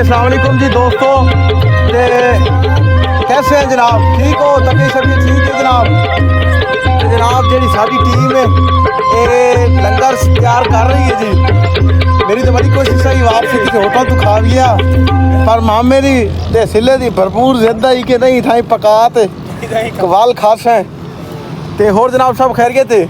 अस्सलाम वालेकुम जी दोस्तों, कैसे हैं जनाब? ठीक हो? तबीयत शबीयत ठीक है जनाब? जनाब जी साड़ी टीम है ये लंगर तैयार कर रही है जी। मेरी तो बड़ी कोशिश है वापसी किसी होटल तो खा लिया, पर मामे दी सिले दी भरपूर जिद्दा ही कि नहीं थाई पकाते कवाल खास हैं। तो होर जनाब सब खैरियत है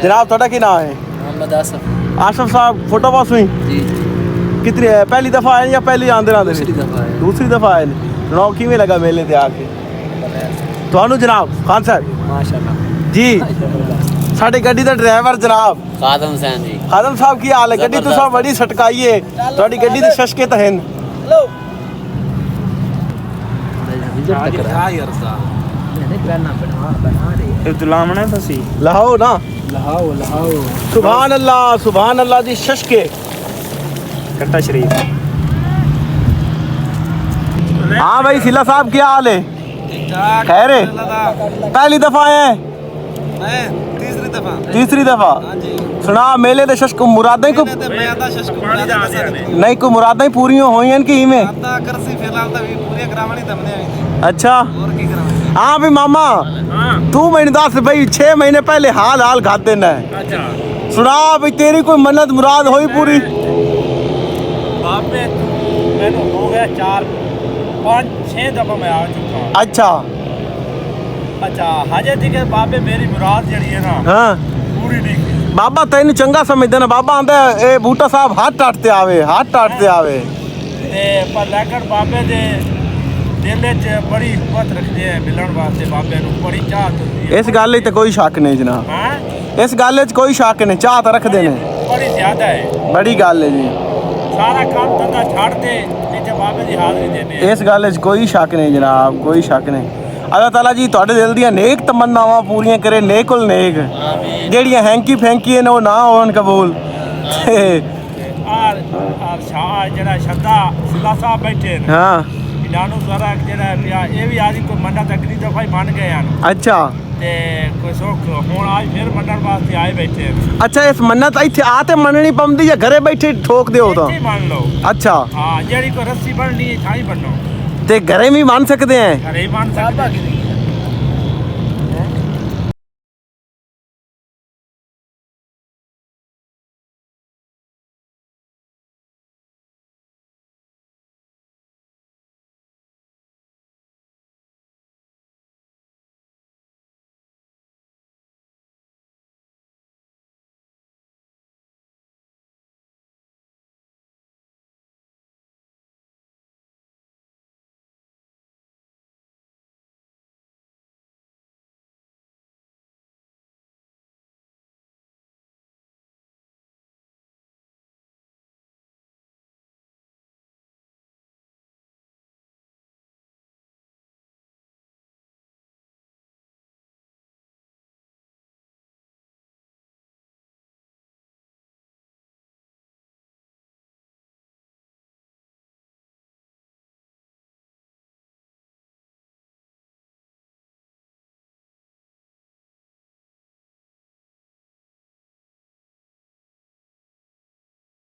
जनाब? थोड़ा की नाम है? मोहम्मद आसफ। आसफ साहब फोटो पास हुई जी? कितनी है? पहली दफ़ा आए या पहले आंदे? दूसरी दफ़ा आए। ਸੁਣਾਓ ਕਿਵੇਂ ਲੱਗਾ ਮੇਲੇ ਤੇ ਆ ਕੇ ਤੁਹਾਨੂੰ ਜਨਾਬ ਖਾਨ ਸਾਹਿਬ माशाल्लाह जी साढ़े गड्डी का ड्राइवर जनाब खादम हुसैन जी खादम साहब की हाल है गड्डी तो सब बड़ी सटकाई है थोड़ी गड्डी ते शशके तो हैं लहाओ ना लहाओ सुभान अल्लाह जी शशके कट्टा शरीफ हाँ भाई सिला साहब क्या हाल है खैर है पहली दफा आए हैं तीसरी दफा सुना मेले दे शशक मुरादा ही को नहीं को मुरादा ही पूरी होई हैं कि में अच्छा हाँ भी मामा तू मैंने दस भाई 6 महीने पहले हाल खाते न सुना भाई तेरी कोई मन्नत मुराद होई पूरी हो गया 4-5-6 दफा मैं आ चुका। अच्छा हजे तक बाबे मेरी मुराद जड़ी है ना हाँ पूरी नहीं की। बाबा तेन चंगा समझते ना बाबा आंदा ए बूटा साहब हाथ टाटते आवे ते पर लेकिन बाबे दे दिल च बड़ी हिम्मत रखते हैं मिलन वास्ते बाबे नूं बड़ी चाहत होती है इस गल च कोई शक नहीं जनाब हां इस गल च कोई शक नहीं चाहत रखते ने बड़ी ज्यादा है बड़ी गल है जी सारा काम धंधा छाड़ दे नीचे बाबे दी हाज़री देने इस गल च कोई शक नहीं जनाब कोई शक नहीं अल्लाह ताला जी तुहाडे दिल दियां नेक तमन्नावां पूरियां करे नेक उल नेक जेड़ियां हैंकी फैंकी ने वो ना होन कबूल और शाह जड़ा शदा सिला साहब बैठे ने हाँ इनानू सारा जड़ा पिया ये भी आज कोई मंडा तकनी दफा ही मान गए हैं अच्छा ते कोई सुख हुण आज फिर मंडन वास्ते आए बैठे हैं अच्छा इस मन्नत इत्थे आते मननी पवंदी या घरे बैठे ठोक दियो तो इत्थे मान लो अच्छा हाँ जेड़ी कोई रस्सी बननी है थाई बनो ते घरे भी मान सकते हैं घरे ही मान सकते